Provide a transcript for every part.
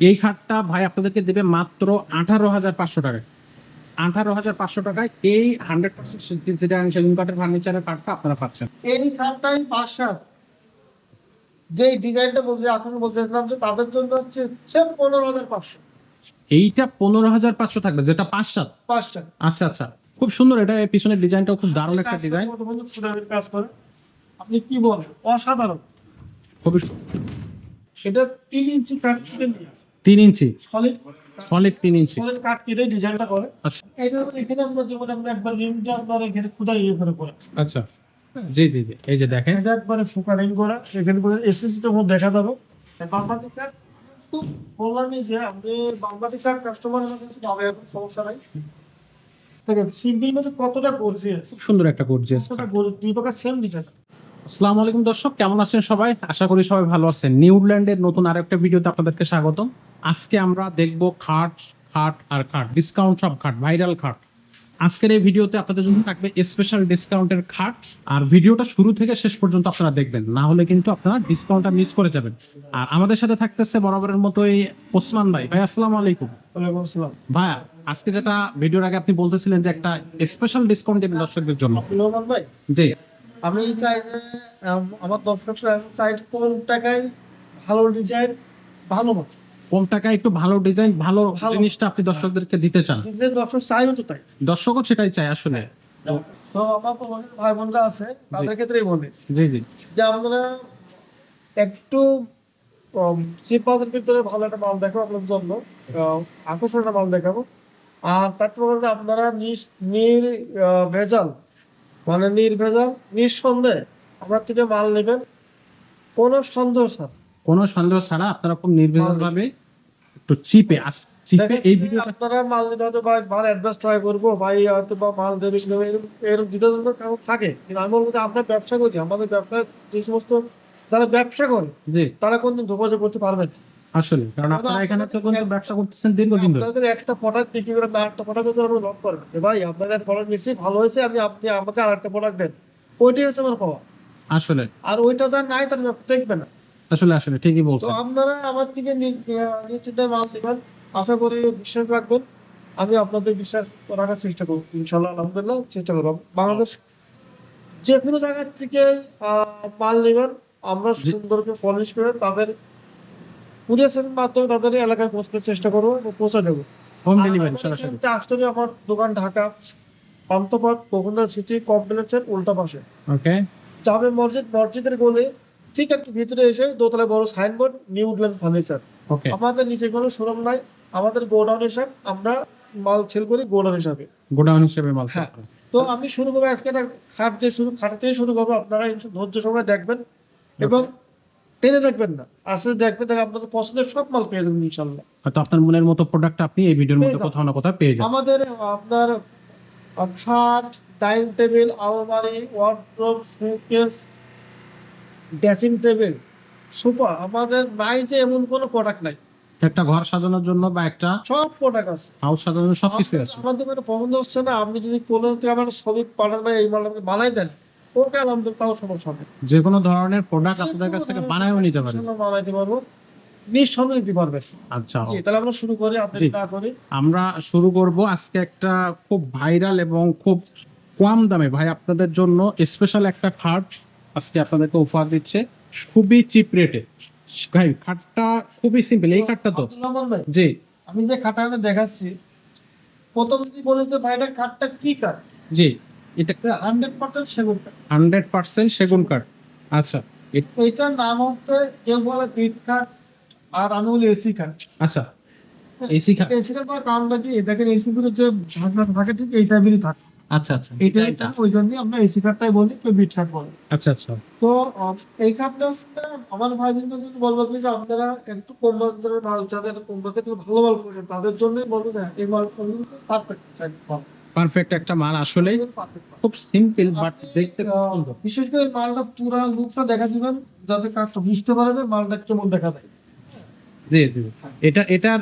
এই খাটটা ভাই আপনাদেরকে দেবে মাত্র 18,500 টাকায়। 18,500 টাকায় এই 100% সেগুন কাঠের ফার্নিচারের কাঠটা আপনারা পাচ্ছেন। এই খাটটাই 5-7 যে ডিজাইনটা বলতে এখন বলতেছিলাম যে তাদের জন্য হচ্ছে 15,500। এইটা 15,500 থাকবে, যেটা 5-7। 5-7 আচ্ছা আচ্ছা, খুব সুন্দর। এটা এই পিছনের ডিজাইনটাও খুব দারুণ একটা ডিজাইন। কাজ করে, আপনি কি বলেন, অসাধারণ। খুবই সেটা 3 ইঞ্চি কাঠ কেটে 3 ইঞ্চি সলিড সলিড 3 ইঞ্চি। সলিড কাঠ কেটে ডিজাইনটা করে। আচ্ছা এটা এখানে আমরা যেমন আমরা একবার রিমটা আপনার এখানে খোদাই করে আচ্ছা, জি জি জি, এই যে দেখেন এটা একবারে ফোকারিং করা, এখানে করে এসএসসিটা মধ্যে দেখা যাবে। বাংলাদেশ কার্ড তো বললামই যে আপনি বাংলাদেশ কার্ড কাস্টমারের কাছে পাবে, এখন সমস্যা নাই। দেখেন সিম্পল মধ্যে কতটা গর্জিয়াস, খুব সুন্দর একটা গর্জিয়াস। কতটা দুই প্রকার সেম ডিজাইন। আসসালামু আলাইকুম দর্শক, কেমন আছেন সবাই? আশা করি সবাই ভালো আছেন। নিউল্যান্ডের নতুন আরেকটা ভিডিওতে আপনাদেরকে স্বাগতম। আজকে আমরা দেখব খাট খাট আর খাট, ডিসকাউন্ট সব খাট, ভাইরাল খাট। আজকের এই ভিডিওতে আপনাদের জন্য থাকবে স্পেশাল ডিসকাউন্টের খাট, আর ভিডিওটা শুরু থেকে শেষ পর্যন্ত আপনারা দেখবেন, না হলে কিন্তু আপনারা ডিসকাউন্টটা মিস করে যাবেন। আর আমাদের সাথে থাকতেছে বরাবরের মতোই ওসমান ভাই। ভাই আসসালামু আলাইকুম। ওয়ালাইকুম আসসালাম। ভাইয়া, আজকে যেটা ভিডিওর আগে আপনি বলতেছিলেন যে একটা স্পেশাল ডিসকাউন্ট দেবেন দর্শকদের জন্য। লোমান ভাই, জি, আমি চাই যে আমার দর্শকরা চাই কম টাকায় ভালো ডিজাইন, ভালো মান। কম টাকায় একটু ভালো ডিজাইন, ভালো ভালো। জিনিসটা আপনি দর্শকদেরকে দিতে চান। যে দর্শক চাইও তো তাই। দর্শকও সেটাই চায় আসলে। তো আমার প্রবাসী ভাই বোনরা আছে, তাদের ক্ষেত্রেই বলি জি জি, যে আমরা একটু চিপ বাজেটের ভিতরে ভালো একটা মাল দেখাবো আপনাদের জন্য, আকর্ষণীয় একটা মাল দেখাবো। আর তারপরে আপনারা ভেজাল, মানে নির্ভেজাল নিঃসন্দেহে আমার থেকে মাল নেবেন, কোনো সন্দেহ ছাড়া। কোনো সন্দেহ ছাড়া আপনারা খুব নির্ভেজাল ভাবে একটু চিপে চিপে এই ভিডিওটা। আপনারা মাল নিতে হয়তো ভাই মাল অ্যাডভান্স ট্রাই করবো, ভাই হয়তো বা মাল দেবে কি দেবে, এরকম দ্বিধা দ্বন্দ্ব কারণ থাকে। কিন্তু আমি বলবো যে আমরা ব্যবসা করি, আমাদের ব্যবসার যে সমস্ত যারা ব্যবসা করে জি, তারা কোনদিন যোগাযোগ করতে পারবেন না। আসলে কারণ আপনারা এখানে তো কিন্তু ব্যবসা করতেছেন দীর্ঘদিন ধরে। আপনাদের একটা প্রোডাক্ট বিক্রি করে না একটা প্রোডাক্ট আমরা লক করবেন যে ভাই আপনাদের প্রোডাক্ট বেশি ভালো হয়েছে, আপনি আমাকে আর একটা প্রোডাক্ট দেন, ওইটাই হচ্ছে আমার পাওয়া। আসলে আর ওইটা যার নাই তার ব্যবসা টিকবে না। আসলে আসলে ঠিকই তো বলছেন। আপনারা আমার থেকে নিশ্চিন্তায় মাল নেবেন, আশা করি বিশ্বাস রাখবেন। আমি আপনাদের বিশ্বাস রাখার চেষ্টা করব, ইনশাল্লাহ আলহামদুলিল্লাহ চেষ্টা করব। বাংলাদেশ যে কোনো জায়গা থেকে মাল নেবেন, আমরা সুন্দর করে পলিশ করে তাদের কুরিয়ারের মাধ্যমে তাদের এলাকায় পৌঁছানোর চেষ্টা করবো, পৌঁছে দেবো। হোম ডেলিভারি সরাসরি। আসলে আমার দোকান ঢাকা পান্থপথ বগুড়া সিটি কমপ্লেক্সের উল্টা পাশে ওকে, জামে মসজিদের গলে ঠিক একটু ভিতরে এসে দোতলায় বড় সাইনবোর্ড নিউল্যান্ড ফার্নিচার। ওকে, আমাদের নিচে কোনো শোরুম নাই, আমাদের গোডাউন হিসাব, আমরা মাল সেল করি গোডাউন হিসাবে। গোডাউন হিসেবে মাল। হ্যাঁ, তো আমি শুরু করবো আজকে একটা খাট দিয়ে শুরু করবো। আপনারা ধৈর্য সহকারে দেখবেন এবং টেনে দেখবেন না, আসলে দেখবেন আপনাদের পছন্দের সব মাল পেয়ে যাবেন ইনশাল্লাহ। হয়তো আপনার মনের মতো প্রোডাক্ট আপনি এই ভিডিওর মধ্যে কোথাও না কোথাও পেয়ে যাবেন। আমাদের আপনার খাট, ডাইনিং টেবিল, আলমারি, wardrobe, showcase, dressing table, sofa, আমাদের নাই যে এমন কোনো প্রোডাক্ট নাই। একটা ঘর সাজানোর জন্য বা একটা সব প্রোডাক্ট আছে, হাউস সাজানোর জন্য সবকিছু আছে। আমাদের কোনো পছন্দ হচ্ছে না, আপনি যদি কোনো থেকে আমার ছবি পাঠান ভাই এই মাল আমাকে বানাই দেন, ওকে আলহামদুলিল্লাহ তাও সমস্যা হবে। যে কোনো ধরনের প্রোডাক্ট আপনাদের কাছ থেকে বানায়ও নিতে পারেন। বানাইতে পারবো, নিঃসন্দেহে দিতে পারবে। আচ্ছা, জি, তাহলে আমরা শুরু করি, আপনি জি। না করি। আমরা শুরু করব আজকে একটা খুব ভাইরাল এবং খুব কম দামে ভাই আপনাদের জন্য স্পেশাল একটা খাট আজকে আপনাদেরকে উপহার দিচ্ছে, খুবই চিপ রেটে। ভাই খাটটা খুবই সিম্পল, এই খাটটা তো। আব্দুল রহমান ভাই, জি আমি যে খাটটা দেখাচ্ছি, প্রথম যদি বলি যে ভাই এটা কাঠটা কি কাঠ, জি, এটা 100% সেগুন কাঠ। 100% সেগুন কাঠ। আচ্ছা এইটার নাম হচ্ছে, কেউ বলে বিট কাঠ, আর আমি বলি এসি কাঠ। আচ্ছা, এসি খাট। এসি কাঠ বলার কারণটা কি, দেখেন এসি গুলো যে ঢাকনা থাকে ঠিক এই টাইপেরই থাকে। আচ্ছা আচ্ছা, এইটা ওই জন্যই আমরা এসি কাঠটাই বলি, কেউ বিট কাঠ বলে। আচ্ছা আচ্ছা, তো এই কাঠটা হচ্ছে আমার ভাই বোনদের জন্য বলবো কি যে আপনারা একটু কম বাজারের মাল, যাদের কম বাজারে ভালো মাল করেন তাদের জন্যই বলবো না, এই মাল পারফেক্ট পারফেক্ট একটা মাল, আসলে পারফেক্ট। খুব সিম্পল বাট দেখতে খুব সুন্দর। বিশেষ করে মালটা পুরা লুকটা দেখা দিবেন, যাতে কাজটা বুঝতে পারে যে মালটা কেমন দেখা যায়। জি জি, এটার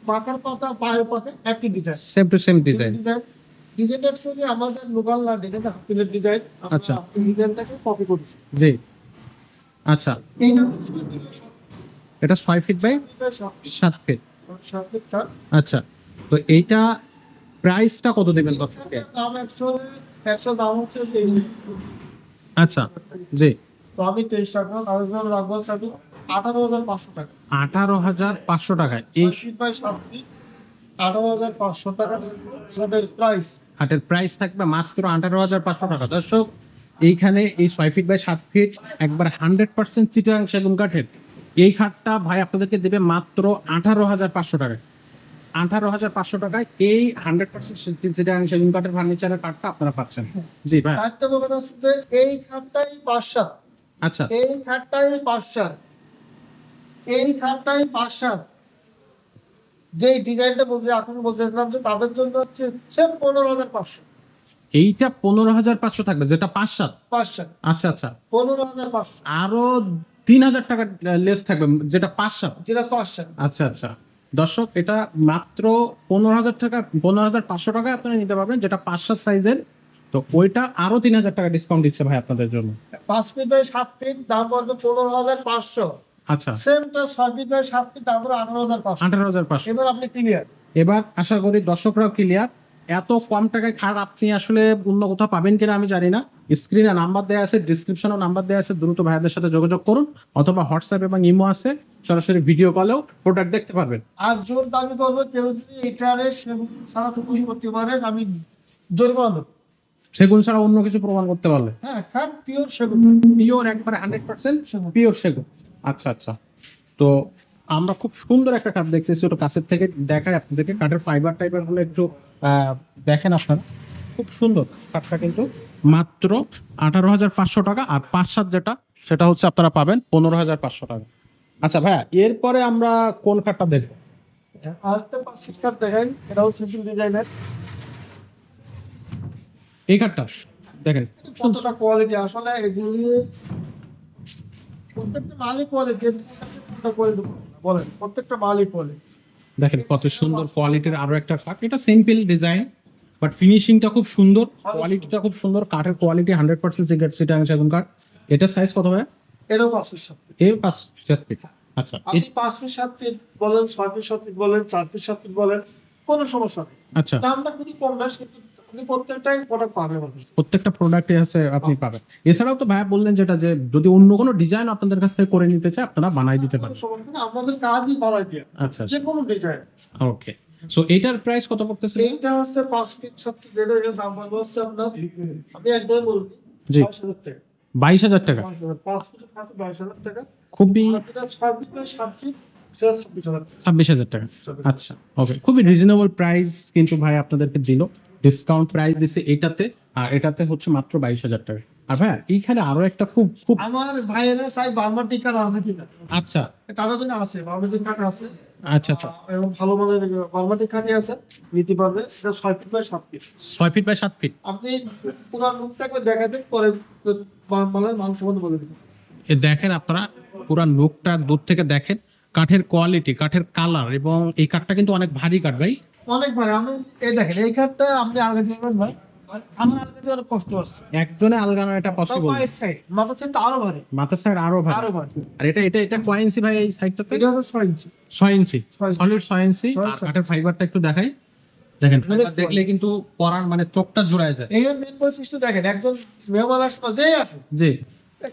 পাকার পাতা পায়ের পাতা একই design, same to same design. ডিজাইনটা অ্যাকচুয়ালি আমাদের লোকাল না, ডিজাইনটা হাফিলের ডিজাইন, আচ্ছা। আমরা ডিজাইনটাকে কপি করেছি। জি আচ্ছা, এইটা এটা 6 ফিট বাই 7 ফিট। 7 ফিট কাঠ। আচ্ছা, তো এইটা প্রাইসটা কত দিবেন দর্শককে? দাম 100 দাম হচ্ছে 23। আচ্ছা, জি। তো আমি 23 টাকা আমি রাখবো 18,500 টাকা। 18,500 টাকায় এই 6 ফিট বাই 7 ফিট 18,500 টাকা আমাদের প্রাইস। খাটের প্রাইস থাকবে মাত্র 18,500 টাকা। দর্শক, এইখানে এই 6 ফিট বাই 7 ফিট একবার 100% চিটাগাং সেগুন কাঠের এই খাটটা ভাই আপনাদেরকে দেবে মাত্র 18,500 টাকায়। 18,500 টাকায় এই 100% চিটাগাং সেগুন কাঠের ফার্নিচারের কাঠটা আপনারা পাচ্ছেন। জি ভাই। তাইতে বলতে হচ্ছে যে এই খাটটাই 5/7, আচ্ছা, এই খাটটাই 5/7, এই খাটটাই 5/7। যে ডিজাইনটা বলতে এখন বলতেছিলাম যে তাদের জন্য হচ্ছে 15,500। এইটা 15,500 থাকবে, যেটা 5/7। 5/7 আচ্ছা আচ্ছা, 15,500 আরো 3,000 টাকা লেস থাকবে, যেটা 5/7। যেটা 5/7। আচ্ছা আচ্ছা, দর্শক এটা মাত্র 15,000 টাকা, 15,500 টাকায় আপনারা নিতে পারবেন, যেটা 5/7 সাইজের। তো ওইটা আরো 3,000 টাকা ডিসকাউন্ট দিচ্ছে ভাই আপনাদের জন্য। 5 ফিট বাই 7 ফিট দাম পড়বে 15,500। আচ্ছা, সেমটা 6 ফিট বাই 7 ফিট দাম পড়বে 18,500। 18,500। এবার আপনি ক্লিয়ার। এবার আশা করি দর্শকরাও ক্লিয়ার। এত কম টাকায় খাট আপনি আসলে অন্য কোথাও পাবেন কিনা আমি জানি না। স্ক্রিনে নাম্বার দেওয়া আছে, ডিসক্রিপশনেও নাম্বার দেওয়া আছে, দ্রুত ভাইয়াদের সাথে যোগাযোগ করুন, অথবা হোয়াটসঅ্যাপ এবং ইমো আছে, সরাসরি ভিডিও কলেও প্রোডাক্ট দেখতে পারবেন। আর জোর দাবি করবো কেউ যদি এটারে সারা খুশি করতে পারে আমি জরিমানা দেবো। সেগুন ছাড়া অন্য কিছু প্রমাণ করতে পারলে? হ্যাঁ, কাঠ পিওর সেগুন। পিওর, একবারে 100% পিওর সেগুন। আচ্ছা আচ্ছা, তো আমরা খুব সুন্দর একটা কাঠ দেখতেছি, ওটা কাছের থেকে দেখায় আপনাদেরকে। কাঠের ফাইবার টাইবার গুলো একটু দেখেন আপনারা, খুব সুন্দর কাঠটা, কিন্তু মাত্র 18,500 টাকা। আর 5/7 যেটা, সেটা হচ্ছে আপনারা পাবেন 15,500 টাকা। আচ্ছা ভাইয়া, এরপরে আমরা কোন কাঠটা দেখবো? আর একটা 5 ফিট কাঠ দেখেন, এটাও সিম্পল ডিজাইনের। এই কাঠটা দেখেন কতটা কোয়ালিটি আসলে এগুলি প্রত্যেকটা মালই কোয়ালিটি। বলেন প্রত্যেকটা মালই কোয়ালিটি। দেখেন কত সুন্দর কোয়ালিটির আরো একটা কাঠ। এটা সিম্পল ডিজাইন, বাট ফিনিশিংটা খুব সুন্দর, কোয়ালিটিটা খুব সুন্দর। কাঠের কোয়ালিটি 100% চিটাগাং সেগুন কাঠ। এটা সাইজ কত ভাই? এটাও 5 ফিট 7 ফিট। এই 5/7 ফিট। আচ্ছা, আপনি 5 ফিট 7 ফিট বলেন, 6 ফিট 7 ফিট বলেন, 4 ফিট 7 ফিট বলেন, কোনো সমস্যা নেই। আচ্ছা, দামটা খুবই কম বেশ, কিন্তু আপনি প্রত্যেকটাই প্রোডাক্ট পাবেন আমার কাছে। প্রত্যেকটা প্রোডাক্টে আছে আপনি পাবেন। এছাড়াও তো ভাইয়া বললেন যেটা, যে যদি অন্য কোনো ডিজাইন আপনাদের কাছ থেকে করে নিতে চায়, আপনারা বানাই দিতে কোনো পারেন। সমস্যা নেই, আমাদের কাজই বাড়াই দিয়ে আচ্ছা, যে কোনো ডিজাইন। ওকে। সো এটার প্রাইস কত পড়তেছে? এইটা হচ্ছে 5 ফিট 7 ফিট এর দাম পড়বে হচ্ছে আপনার, আমি একদম বলবো জি। 22,000 টাকা। 22,000 টাকা, 5 ফিট 22,000 টাকা। খুবই। আর যেটা 6 ফিট বাই 7 ফিট সেটা 26,000 টাকা। 26,000 টাকা। আচ্ছা, ওকে, খুবই রিজনেবল প্রাইস কিন্তু ভাই আপনাদেরকে দিল। ডিসকাউন্ট প্রাইস দিছে এটাতে, আর এটাতে হচ্ছে মাত্র 22,000 টাকা। আর ভাইয়া এইখানে আরো একটা খুব খুব আমার ভাইয়েরা চাই বার্মাটিক কাঠ আছে কিনা, আচ্ছা তাদের জন্য আছে বার্মাটিক কাঠ আছে। আচ্ছা আচ্ছা, এবং ভালো মানের বার্মাটিক কাঠই আছে, নিতে পারবে। এটা 6 feet by 7 feet. 6 feet by 7 feet. আপনি পুরো রুমটা একবার দেখাবেন, পরে মালের মাংস বন্ধ বলে দিবেন। এ দেখেন আপনারা, পুরা লুকটা দূর থেকে দেখেন, কাঠের কোয়ালিটি, কাঠের কালার, এবং এই কাঠটা কিন্তু অনেক ভারী কাঠ ভাই। অনেক ভালো। আমি এই দেখেন এই কাঠটা আপনি আলগা দিবেন ভাই, আমার আলগা দিয়ে অনেক কষ্ট হচ্ছে। একজনে আলগানো এটা পসিবল। পায়ের সাইড মাথার সাইডটা আরো ভারী, মাথার সাইড আরো ভারী। আরো ভারী। আর এটা এটা এটা কয় ইঞ্চি ভাই এই সাইডটাতে? এটা হচ্ছে 6 ইঞ্চি। 6 ইঞ্চি, 6 ইঞ্চি। সলিড 6 ইঞ্চি। আর 6 কাঠের ফাইবারটা একটু দেখাই, দেখেন অনেক ফাইবার দেখলে কিন্তু পরান মানে চোখটা জোড়ায় যায়। এই মেন বৈশিষ্ট্য দেখেন, একজন মেহমান আসছে যে আছে জি,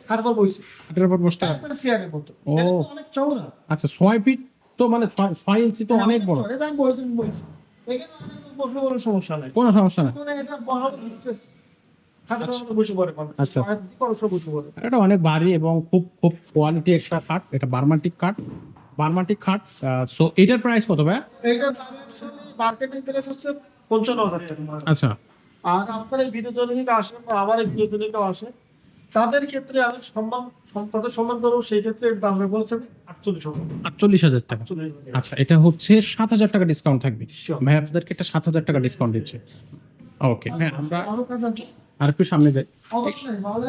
খারাপ বইছে কাঠের উপর বসতে হবে। তার চেয়ারের মতো। ও। এটা তো অনেক চওড়া। আচ্ছা, 6 ফিট তো মানে 6 ইঞ্চি তো অনেক বড়। এটা আমি বলছি এখানে অনেক বসে বড় সমস্যা নাই। কোনো সমস্যা না। এখন এটা বড় স্পেস খাটে বসে পড়ে মানুষ। আচ্ছা। আর বড় সব বসে পড়ে। এটা অনেক ভারী এবং খুব খুব কোয়ালিটি একটা কাঠ। এটা বার্মাটিক কাঠ, বার্মাটিক কাঠ। সো এটার প্রাইস কত ভাই? এইটার দাম অ্যাকচুয়ালি মার্কেটিং প্রাইস হচ্ছে 55,000 টাকা। আচ্ছা আর আপনার এই ভিডিও জনিক আসেন বা আমার এই ভিডিও জনিক আসে, তাদের ক্ষেত্রে আমি তাদের সম্মান করবো। সেই ক্ষেত্রে এর দাম রাখবো হচ্ছে 48,000 48,000 টাকা। 48,000 আচ্ছা, এটা হচ্ছে 7,000 টাকা ডিসকাউন্ট থাকবে। Sure. ভাই আপনাদেরকে এটা 7,000 টাকা ডিসকাউন্ট দিচ্ছে। ওকে, হ্যাঁ আমরা আরো কাজ আছে? আর একটু সামনে যাই। অবশ্যই ভালো।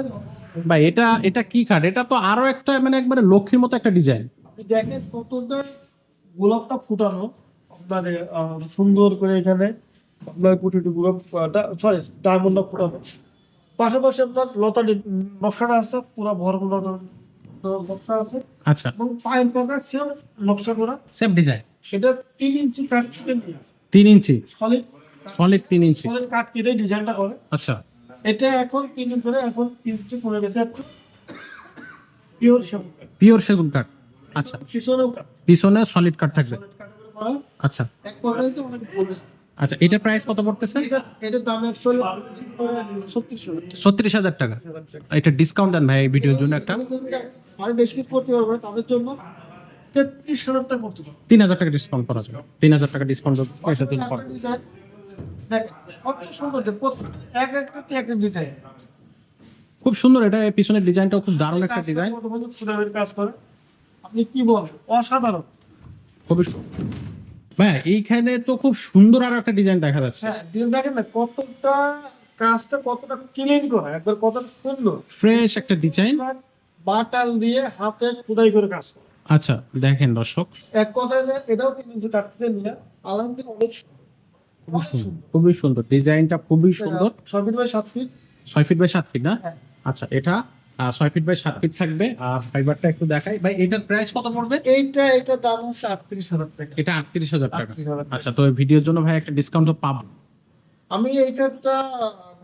ভাই এটা এটা কি কাঠ? এটা তো আরো একটা মানে একবারে লক্ষ্মীর মতো একটা ডিজাইন। আপনি দেখেন কতটা গোলাপটা ফুটানো, আপনার সুন্দর করে এখানে আপনার কুটিটি গোলাপ, সরি ডায়মন্ডটা ফুটানো। পাশাপাশি আপনার লতা নকশাটা আছে, পুরো ভরপুর লতা নকশা আছে। আচ্ছা, এবং পায়ের পাতা সেও নকশা করা, সেম ডিজাইন। সেটা 3 ইঞ্চি কাঠ কেটে নিয়ে 3 ইঞ্চি সলিড সলিড 3 ইঞ্চি। সলিড কাঠ কেটে ডিজাইনটা করে। আচ্ছা, এটা এখন 3 দিন ধরে এখন 3 ইঞ্চি পড়ে গেছে একটু পিওর সেগুন কাঠ। পিওর সেগুন কাঠ। আচ্ছা, পিছনেও কাঠ, পিছনে সলিড কাঠ থাকবে। সলিড কাঠের উপরে করা। আচ্ছা এক কথায় তো অনেক বড়। আচ্ছা, এটা প্রাইস কত পড়তেছে? এটার দাম অ্যাকচুয়ালি 36,000 36,000 টাকা। টাকা। এটা ডিসকাউন্ট দেন ভাই এই ভিডিওর জন্য একটা। আমি বেশি কিছু করতে পারবো না, তাদের জন্য 33,000 টাকা করতে পারবো। 3,000 টাকা ডিসকাউন্ট করা যাবে। 3,000 টাকা ডিসকাউন্ট পয়সা দিন পর। দেখ কত সুন্দর, এক একটাতে এক এক ডিজাইন। খুব সুন্দর, এটা এই পিছনের ডিজাইনটাও খুব দারুণ একটা ডিজাইন। ফুলের কাজ করে, আপনি কি বলেন, অসাধারণ। খুবই ভাই এইখানে তো খুব সুন্দর আর একটা ডিজাইন দেখা যাচ্ছে। হ্যাঁ, দেখেন না কতটা কাজটা কতটা ক্লিন করা, একবার কতটা সুন্দর ফ্রেশ একটা ডিজাইন। বাটাল দিয়ে হাতে খোদাই করে কাজ করে। আচ্ছা দেখেন দর্শক, এক কথায় এটাও কিন্তু কাটতে নিয়ে আলহামদুলিল্লাহ অনেক সুন্দর। খুবই সুন্দর ডিজাইনটা, খুবই সুন্দর। 6 feet by 7 feet. 6 feet by 7 feet না? হ্যাঁ। আচ্ছা, এটা 6 ফিট বাই 7 ফিট থাকবে। আর ফাইবারটা একটু দেখাই ভাই, এটার প্রাইস কত পড়বে? এইটা দাম হচ্ছে 38,000 টাকা। এটা 38,000 টাকা। 38,000 টাকা। আচ্ছা, তো এই ভিডিওর জন্য ভাই একটা ডিসকাউন্ট তো পাবো। আমি এই কার্ডটা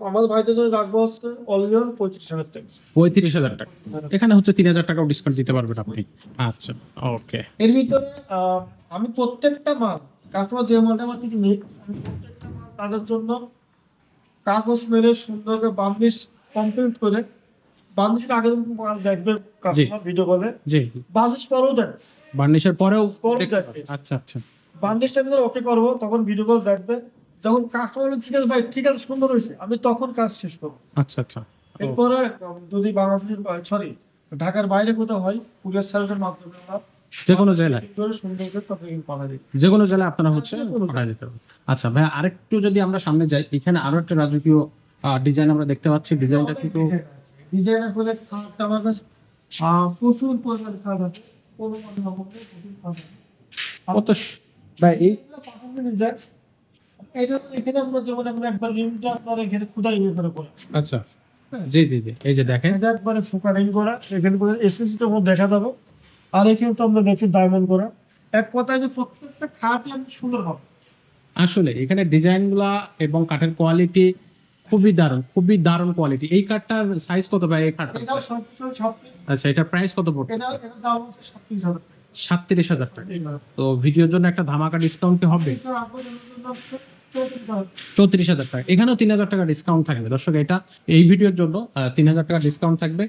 আমাদের ভাইদের জন্য রাখবো হচ্ছে অনলি 35,000 টাকা। 35,000 টাকা। এখানে হচ্ছে 3,000 টাকাও ডিসকাউন্ট দিতে পারবেন আপনি। আচ্ছা, ওকে। এর ভিতরে আমি প্রত্যেকটা মাল কাস্টমার যে মালটা আমার থেকে নিক, আমি প্রত্যেকটা মাল তাদের জন্য কাগজ মেরে সুন্দর করে বার্নিশ কমপ্লিট করে, বার্নিশের আগে যখন মাল দেখবে কাস্টমার ভিডিও কলে, জি, বার্নিশ পরেও দেখবে, বার্নিশের পরেও পরেও দেখতে দেখবে। পারবেন। আচ্ছা আচ্ছা, বার্নিশটা ভিতরে ওকে করবো, তখন ভিডিও কল দেখবে। যখন কাস্টমার ঠিক আছে ভাই, ঠিক আছে সুন্দর হয়েছে, আমি তখন কাজ শেষ করবো। আচ্ছা আচ্ছা। এরপরে যদি বাংলাদেশের সরি ঢাকার বাইরে কোথাও হয়, কুরিয়ার সার্ভিসের মাধ্যমে আমরা যে কোনো জেলায়, করে সুন্দর করে তখন পাওয়া যায়। যে কোনো জেলায় আপনারা হচ্ছে যে কোনো পাঠিয়ে দিতে পারবেন। আচ্ছা ভাই, আরেকটু যদি আমরা সামনে যাই, এখানে আরো একটা রাজকীয় ডিজাইন আমরা দেখতে পাচ্ছি। ডিজাইনটা কিন্তু ডিজাইনের করে খাটটা আমার কাছে প্রচুর পরিমাণে খাট আছে, কোনো মানে আমাদের প্রচুর খাট আছে। কত ভাই এই এইগুলো পাঠানো যায়। এটা এখানে আমরা যেমন আমরা একবার রিমটা আপনার এখানে খোদাই করে করা। আচ্ছা, জি জি জি, এই যে দেখেন এটা একবারে ফোকারিং করা, এখানে করে এসএসসিটা মধ্যে দেখা যাবে। আর এখানে তো আমরা দেখি ডায়মন্ড করা। এক কথায় যে প্রত্যেকটা খাটই আমি সুন্দর হবে। আসলে এখানে ডিজাইনগুলা এবং কাঠের কোয়ালিটি খুবই দারুণ, খুবই দারুণ কোয়ালিটি। এই কাঠটার সাইজ কত ভাই এই কাঠটা? এটাও সবকিছু আচ্ছা, এটার প্রাইস কত পড়ছে? এটা দাম হচ্ছে 37,000 টাকা। 37,000 টাকা। তো ভিডিওর জন্য একটা ধামাকা ডিসকাউন্ট কি হবে? এটা আপনাদের জন্য হচ্ছে 34,000 34,000 টাকা। এখানেও 3,000 টাকা ডিসকাউন্ট থাকবে দর্শক। এটা এই ভিডিওর জন্য 3,000 টাকা ডিসকাউন্ট থাকবে।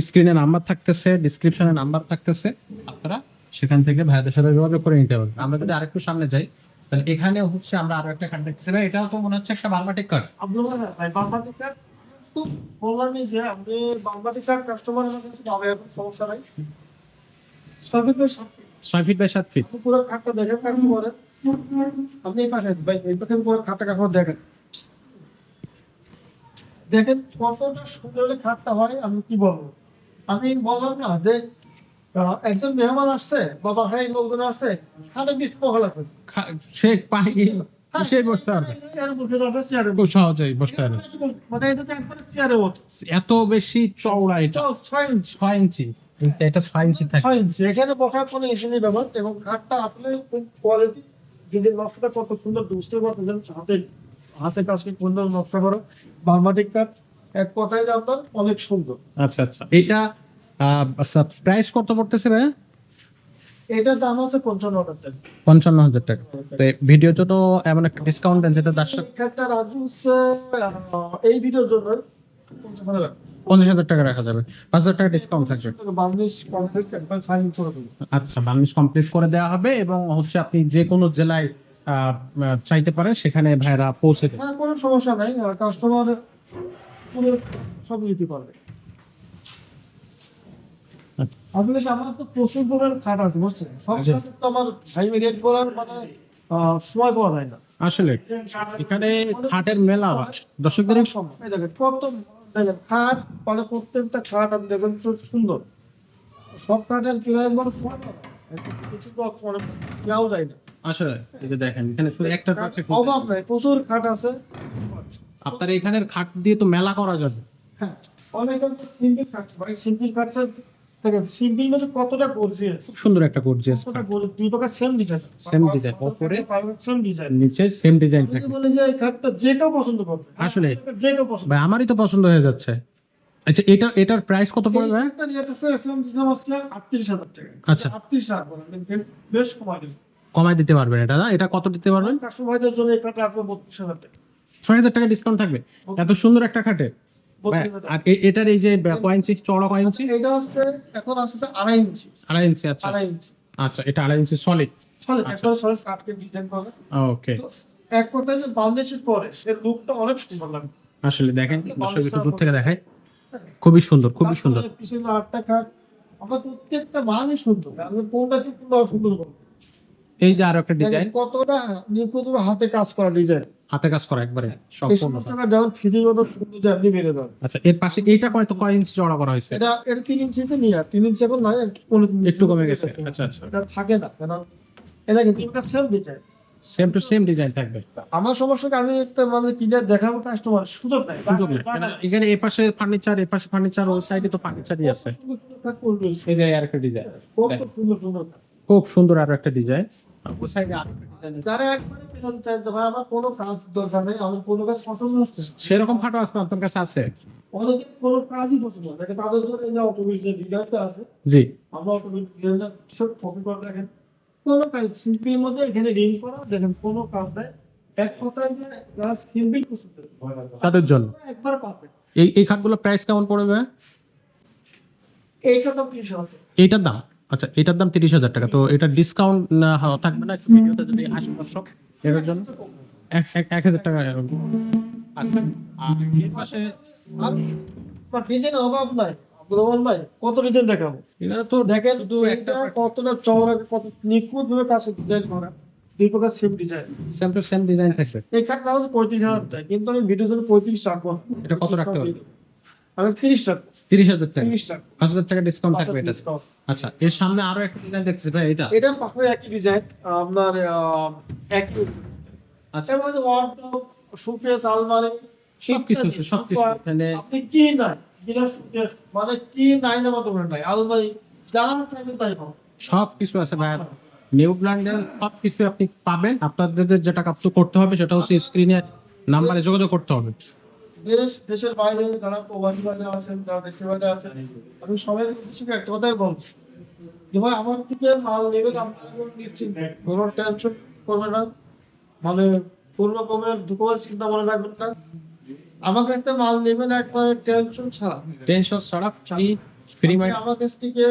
স্ক্রিনে নাম্বার থাকতেছে, ডিসক্রিপশনে নাম্বার থাকতেছে, আপনারা সেখান থেকে ভাইদের সাথে যোগাযোগ করে নিতে পারবেন। আমরা যদি আরেকটু সামনে যাই, তাহলে এখানে হচ্ছে আমরা আরো একটা কার্ড দেখতেছি ভাই। এটাও তো মনে হচ্ছে একটা বার্মাটিক কার্ড। আপনারা ভাই বাংলাদেশ কার্ড তো বললামই যে আপনি বাংলাদেশ কার্ড কাস্টমারের কাছে পাবে, এখন সমস্যা নাই। সবই তো 6 ফিট বাই 7 ফিট। পুরো খাটটা দেখেন কাটতে পারেন। আপনি এই পাশে ভাই এই পাশে পুরো খাটটা কাটতে দেখেন, দেখেন কতটা সুন্দর হলে খাটটা হয়। আমি কি বলবো, আমি বললাম না যে একজন মেহমান আসছে বা বাসায় লোকজন আসছে, খাটে বিশ পহা লাগবে। সে পায়ে সে বসতে পারবে, চেয়ারে বসে যাবে, চেয়ারে খুব সহজেই বসতে পারবে। মানে এটা তো একবারে চেয়ারে মতো। এত বেশি চওড়া এটা, 6 ইঞ্চি 6 ইঞ্চি। এটা 6 ইঞ্চি থাকে। 6 ইঞ্চি। এখানে বসার কোনো ইস্যু নেই ব্যাপার। এবং খাটটা আসলে খুব কোয়ালিটি, যদি নকশাটা কত সুন্দর বুঝতে পারতেছেন, হাতে হাতে কাজকে সুন্দর নকশা করো, বার্মাটিক কাঠ। এক কথায় আপনার অনেক সুন্দর। আচ্ছা আচ্ছা, এটা প্রাইস কত পড়তেছে ভাই? এটার দাম আছে 55,000 টাকা। 55,000 টাকা। তো ভিডিওর জন্য এমন একটা ডিসকাউন্ট দেন যেটা দর্শক এই খাটটা রাখবো হচ্ছে এই ভিডিওর জন্য 55,000 টাকা। 50,000 টাকা রাখা যাবে, 5,000 টাকা ডিসকাউন্ট থাকবে। বার্নিশ কমপ্লিট একবার সাইন করে দেবো। আচ্ছা, বার্নিশ কমপ্লিট করে দেওয়া হবে এবং হচ্ছে আপনি যে কোনো জেলায় চাইতে পারেন, সেখানে ভাইরা পৌঁছে দেবে। হ্যাঁ, কোনো সমস্যা নাই, কাস্টমার সব নিতে পারবে। আসলে আমার তো প্রচুর পরিমাণ খাট আছে বুঝছেন, সব জি। খাট তো আমার ভাই রেট করার মানে সময় পাওয়া যায় না। আসলে এখানে খাটের মেলা হয় দর্শকদের। এই দেখেন কত, দেখেন খাট মানে প্রত্যেকটা খাট আপনি দেখবেন খুব সুন্দর। সব খাটের কিভাবে বড় সময় পাওয়া যায়? কিছু তো মানে কেউ যায় না। আসলে এই যে দেখেন, এখানে শুধু একটা অভাব নাই, প্রচুর খাট আছে। আপনার এখানের খাট দিয়ে তো মেলা করা যাবে। হ্যাঁ, অনেক সিম্পল খাট, মানে সিম্পল খাট দেখেন সিম্পল মধ্যে কতটা গর্জিয়াস, খুব সুন্দর একটা গর্জিয়াস কতটা দুই প্রকার সেম ডিজাইন, Same design, ওপরে সেম ডিজাইন। নিচে সেম ডিজাইন আমি থাকে। বলি যে এই খাটটা যে কেউ পছন্দ করবে, আসলে? যে কেউ পছন্দ ভাই আমারই তো পছন্দ হয়ে যাচ্ছে। আচ্ছা এটার প্রাইস কত পড়বে ভাই? একটা রেট আছে এসএম দিলাম হচ্ছে 38,000 টাকা। আচ্ছা। 38 লাখ বলেন, বেশ কমাই দিন। কমায় দিতে পারবেন এটা না? এটা কত দিতে পারবেন? কাস্টমারদের জন্য এই খাটটা আসবে 32,000 টাকা। 6,000 টাকা ডিসকাউন্ট থাকবে এত সুন্দর একটা খাটে? ভাই, 32,000 আর এটার এই যে কয় ইঞ্চি চওড়া, কয় ইঞ্চি? এটা হচ্ছে এখন আসছে 2.5 ইঞ্চি। 2.5 ইঞ্চি। আচ্ছা 2.5 ইঞ্চি আচ্ছা, এটা 2.5 ইঞ্চি সলিড। সলিড, আচ্ছা। একবার সলিড কাটকে ডিজাইন পাবে। ওকে। তো এক কথায় যে বাংলাদেশের পরে এর লুকটা অনেক সুন্দর লাগবে। আসলে দেখেন দর্শক একটু দূর থেকে দেখায়, খুবই সুন্দর, খুবই সুন্দর। তারপরে পিছনে আটটা খাট, আমার প্রত্যেকটা মানই সুন্দর, আমি কোনটাকে কোনটা সুন্দর করবো। এই যে আরো একটা ডিজাইন, দেখেন কতটা নিখুঁত হাতে কাজ করা ডিজাইন, হাতে কাজ করা একবারে এই সম্পূর্ণ। সমস্ত কাজ যখন ফিটিং কত সুন্দর যে আপনি বেড়ে দেন। আচ্ছা এর পাশে এইটা কয় ইঞ্চি চওড়া করা হয়েছে? এটা 3 ইঞ্চিতে নিয়ে 3 ইঞ্চি এখন নাই, একটু কমে গেছে। আচ্ছা আচ্ছা, এটা থাকে না কেন, এটা কিন্তু একটা self design. Same to same design থাকবে, আমার সমস্যাকে আমি একটা মানে ক্লিয়ার দেখাবো কাস্টমার, সুযোগ নাই সুযোগ নেই। এখানে এই পাশে ফার্নিচার, এই পাশে ফার্নিচার, ওই সাইডে তো ফার্নিচারই আছে। এই যে আরেকটা ডিজাইন, কত সুন্দর সুন্দর। খুব সুন্দর আরো একটা ডিজাইন। ওই সাইডে আরেকটা ডিজাইন। যারা একবারে পেছন চাইতে ভাই আমার কোনো কাজ দরকার নেই, আমার কোনো কাজ পছন্দ হচ্ছে না। সেরকম খাটও আছে আপনার কাছে? আছে অনেকে কোনো কাজই পছন্দ না, দেখেন তাদের জন্য এই যে অটোমেটিক যে ডিজাইনটা আছে, জি। আমরা অটোমেটিক ডিজাইনটা সব কপি করে দেখেন, কোনো কাজ সিম্পল মধ্যে এখানে রিং করা, দেখেন কোনো কাজ নাই। এক কথায় যে যারা সিম্পল পছন্দ করে তাদের জন্য একবার পারফেক্ট। এই খাটগুলো প্রাইস কেমন পড়বে? এইটা তো 30,000 এইটার দাম, আচ্ছা এটার দাম 30,000 টাকা। তো এটা ডিসকাউন্ট থাকবে না একটু ভিডিওতে যদি আসে দর্শক এটার জন্য? 1,000 টাকা এরকম। আচ্ছা আর এর পাশে আর ডিজাইন অভাব নাই রোমান ভাই, কত ডিজাইন দেখাবো। এখানে তো দেখেন শুধু একটা একটা কতটা চওড়া, কত নিখুঁত ভাবে কাজ ডিজাইন করা, দুই প্রকার same design. Same to same design থাকবে। এই কাঠ নাম হচ্ছে 35,000 টাকা, কিন্তু আমি ভিডিওর জন্য 35 রাখবো না। এটা কত রাখতে হবে? আমি 30 রাখবো। 30,000 টাকা, 30 রাখবো 5,000 টাকা ডিসকাউন্ট থাকবে এটা। discount। আচ্ছা এর সামনে আরো একটা ডিজাইন দেখতেছি ভাই, এটা এটা পাশে একই ডিজাইন, আপনার একই আচ্ছা এর মধ্যে ওয়ার্ডরোব, শোকেস, আলমারি সবকিছু আছে, সবকিছু এখানে। আপনি কি নাই, যেটা শোকেস মানে কি নাই না মতো করে নাই, আলমারি যা চাইবেন তাই পাবেন। সবকিছু আছে ভাই। নিউ ব্র্যান্ডের সবকিছু আপনি পাবেন। আপনাদের যেটা কাজ করতে হবে সেটা হচ্ছে স্ক্রিনে নাম্বারে যোগাযোগ করতে হবে। দেশের বাইরে যারা প্রবাসী বাইরে আছেন, যারা দেশের বাইরে আছেন, আমি সবাই উদ্দেশ্যে একটা কথাই বলবো যে ভাই আমার থেকে মাল নেবেন, আপনারা কোনো নিশ্চিন্ত কোনো টেনশন করবেন না, মানে পূর্ব কমের দুপুর চিন্তা মনে রাখবেন না, আমার কাছ থেকে মাল নেবেন একবারে টেনশন ছাড়া। টেনশন ছাড়া ফ্রি আপনি আমার কাছ থেকে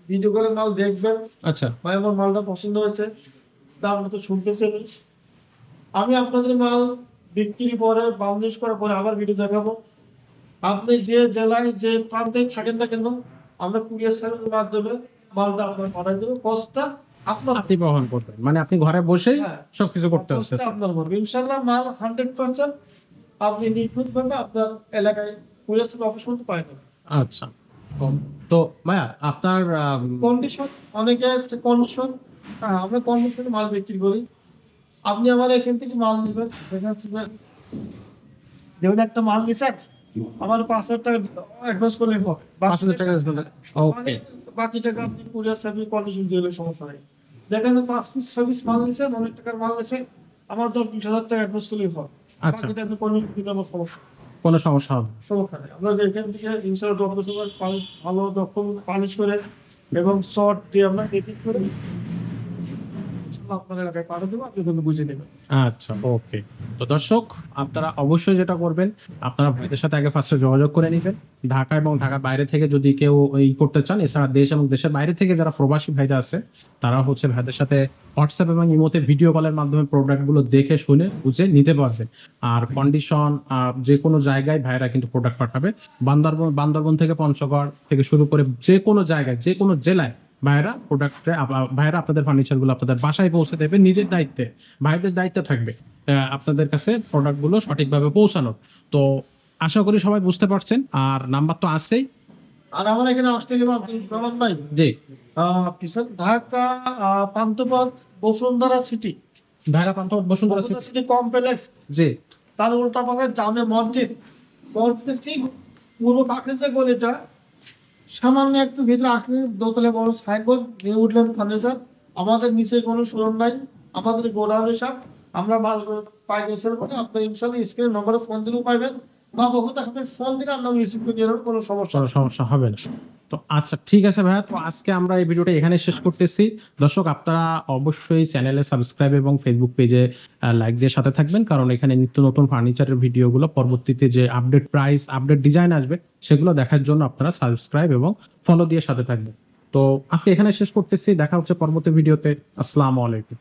ভিডিও করে মাল দেখবেন, আচ্ছা ভাই আমার মালটা পছন্দ হয়েছে, দাম তো শুনতেছেন, আমি আপনাদের মাল বিক্রি পরে বাউন্ডিশ করার পরে আবার ভিডিও দেখাবো। আপনি যে জেলায় যে প্রান্তে থাকেন না কেন, আমরা কুরিয়ার সার্ভিসের মাধ্যমে মালটা আপনার পাঠাই দেবো, কষ্টটা আপনার, আপনি বহন করবেন, মানে আপনি ঘরে বসেই হ্যাঁ, সবকিছু করতে হচ্ছে। কষ্টটা আপনার হবে ইনশাল্লাহ। মাল 100% আপনি নিখুঁতভাবে আপনার এলাকায় কুরিয়ার সার্ভিস অফিস মধ্যে পাই যাবেন। আচ্ছা তো ভাইয়া আপনার কন্ডিশন, অনেকে কন্ডিশন, হ্যাঁ আমরা কন্ডিশনে মাল বিক্রি করি। আপনি আমার এখান থেকে মাল নেবেন, দেখা যাচ্ছে যে যেমন একটা মাল নিছেন, আমার 5,000 টাকা অ্যাডভান্স করলে হবে, 5,000 টাকা ওকে। বাকি টাকা আপনি কুরিয়ার সার্ভিস কন্ডিশন দিলে সমস্যা নেই। দেখেন 5 পিস 6 পিস মাল নিছেন, অনেক টাকার মাল নিছেন, আমার 10-20,000 টাকা অ্যাডভান্স করলেই হবে। আচ্ছা বাকিটা আপনি কন্ডিশন দিলে আমার সমস্যা কোনো সমস্যা হবে না। সমস্যা নেই। আমরা এখান থেকে ইনশাআল্লাহ যত সময় ভালো রকম পালিশ করে এবং শর্ট দিয়ে আমরা এডিট করে আপনার এলাকায় পাঠিয়ে দেবো, আপনি কিন্তু বুঝে নেবেন। আচ্ছা ওকে। তো দর্শক আপনারা অবশ্যই যেটা করবেন, আপনারা ভাইদের সাথে আগে ফার্স্টে যোগাযোগ করে নেবেন। ঢাকা এবং ঢাকার বাইরে থেকে যদি কেউ এই করতে চান, এছাড়া দেশ এবং দেশের বাইরে থেকে যারা প্রবাসী ভাইরা আছে, তারা হচ্ছে ভাইদের সাথে হোয়াটসঅ্যাপ এবং ইমোতে ভিডিও কলের মাধ্যমে প্রোডাক্টগুলো দেখে শুনে বুঝে নিতে পারবেন। আর কন্ডিশন যে কোনো জায়গায় ভাইরা কিন্তু প্রোডাক্ট পাঠাবে। বান্দরবন থেকে পঞ্চগড় থেকে শুরু করে যে কোনো জায়গায়, যে কোনো জেলায় ভাইরা ভাইরা আপনাদের ফার্নিচার গুলো আপনাদের বাসায় পৌঁছে দেবে নিজের দায়িত্বে। ভাইদের দায়িত্ব থাকবে আপনাদের কাছে প্রোডাক্ট গুলো সঠিকভাবে পৌঁছানোর। তো আশা করি সবাই বুঝতে পারছেন, আর নাম্বার তো আছেই। আর আমার এখানে আসতে গেলে আপনি রহমান ভাই, জি Kishore Dhaka Panthapath Bashundhara city, Dhaka Panthapath Bashundhara city complex, জি তার উল্টা পাশে জামে মসজিদ, মসজিদের ঠিক পূর্ব পাশের যে গলিটা, সামান্য একটু ভিতরে আসলে দোতলে বড় সাইনবোর্ড নিউ উডল্যান্ড ফার্নিচার। আমাদের নিচে কোনো শোরুম নাই, আমাদের গোডাউন হিসাব। আমরা মাল পাইকারি সেল করি। আপনার ইনশাল্লাহ স্ক্রিনের নম্বরে ফোন দিলেও পাইবেন, বা বহু আপনি ফোন দিলে আমরা রিসিভ করে নিয়ে নেবেন, কোনো সমস্যা কোনো নেই। সমস্যা হবে না। তো আচ্ছা ঠিক আছে ভাইয়া, তো আজকে আমরা এই ভিডিওটা এখানে শেষ করতেছি। দর্শক আপনারা অবশ্যই চ্যানেলে সাবস্ক্রাইব এবং ফেসবুক পেজে লাইক দিয়ে সাথে থাকবেন, কারণ এখানে নিত্য নতুন ফার্নিচারের ভিডিওগুলো পরবর্তীতে যে আপডেট প্রাইস আপডেট ডিজাইন আসবে সেগুলো দেখার জন্য আপনারা সাবস্ক্রাইব এবং ফলো দিয়ে সাথে থাকবেন। তো আজকে এখানে শেষ করতেছি, দেখা হচ্ছে পরবর্তী ভিডিওতে। আসসালামু আলাইকুম।